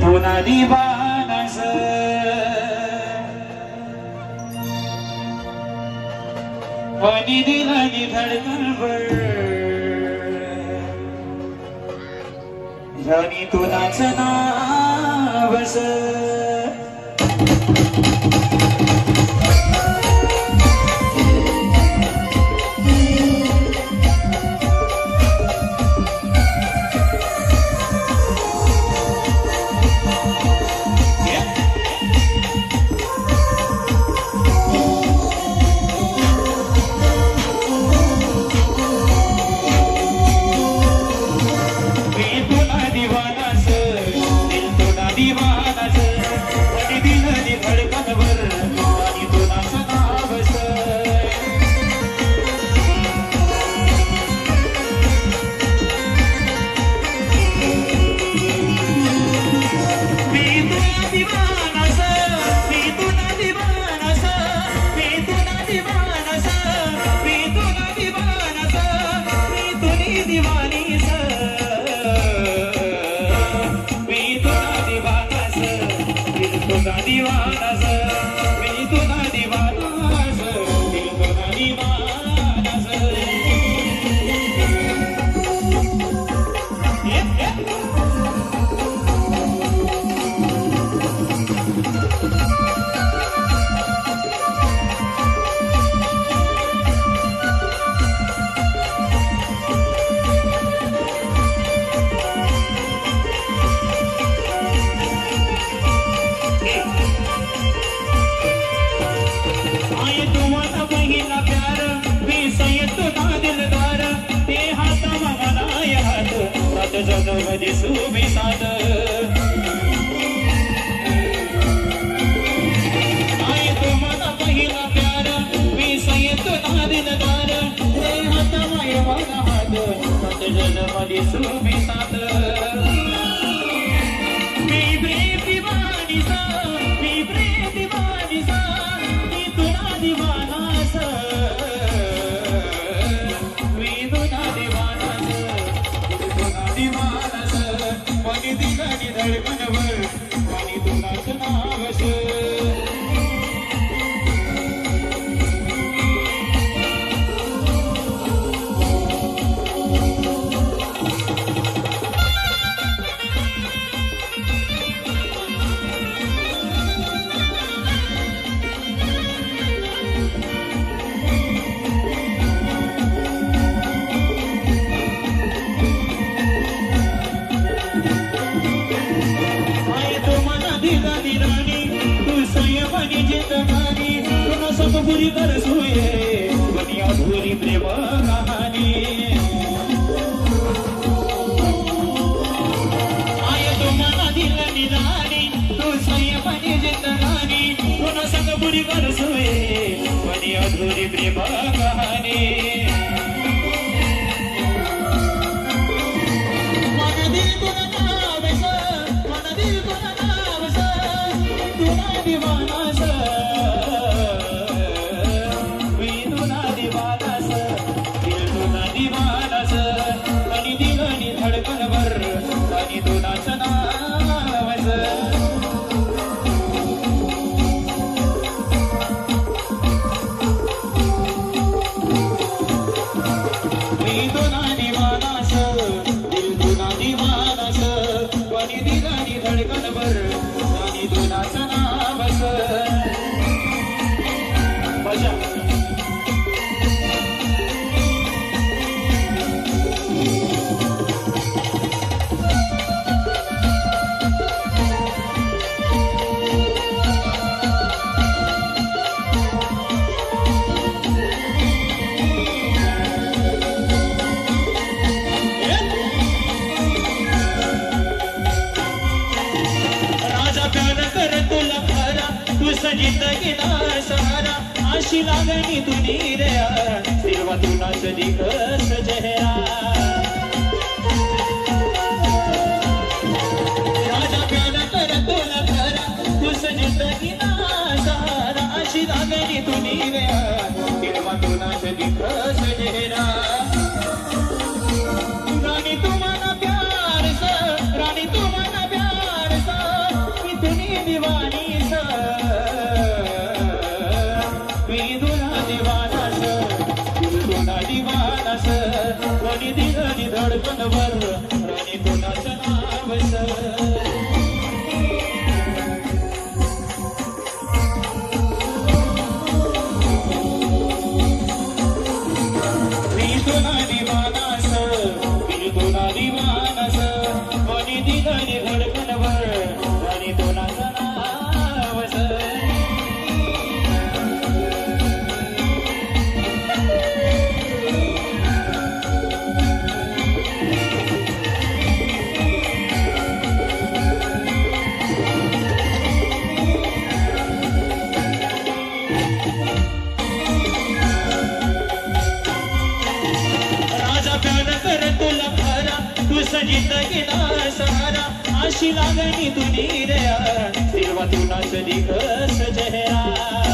तुना दिवानस वनी दिलानी धडकन भर ह्यानी तुनाच नावस पूरी कर सोये बनिया भूरी प्रेम कहानी आय तो मना दिल निदानी तू सय बनी जितनानी पुन्हा संग पूरी कर सोये बनिया भूरी प्रेम कहानी मन दिल तुला नावस मन दिल तुला नावस तुला दीवानास सहारा आशी लागणी तुनी रे सेवा तुला सदी कस चेहरा राजा प्याला कर तुला खरा तू जिंदगी ना सहारा आशी लागणी तुनी रे सेवा तुला सदी कस चेहरा रानी तुम्हाला प्यार सा रानी तुम्हाला प्यार सा दिवानस कोणी दिलं धडकनवर राणी कोणाचं नावस जिंदगीला सहारा अशी लागणी तुनी रे तेव्हा तुला कधी कस चेहरा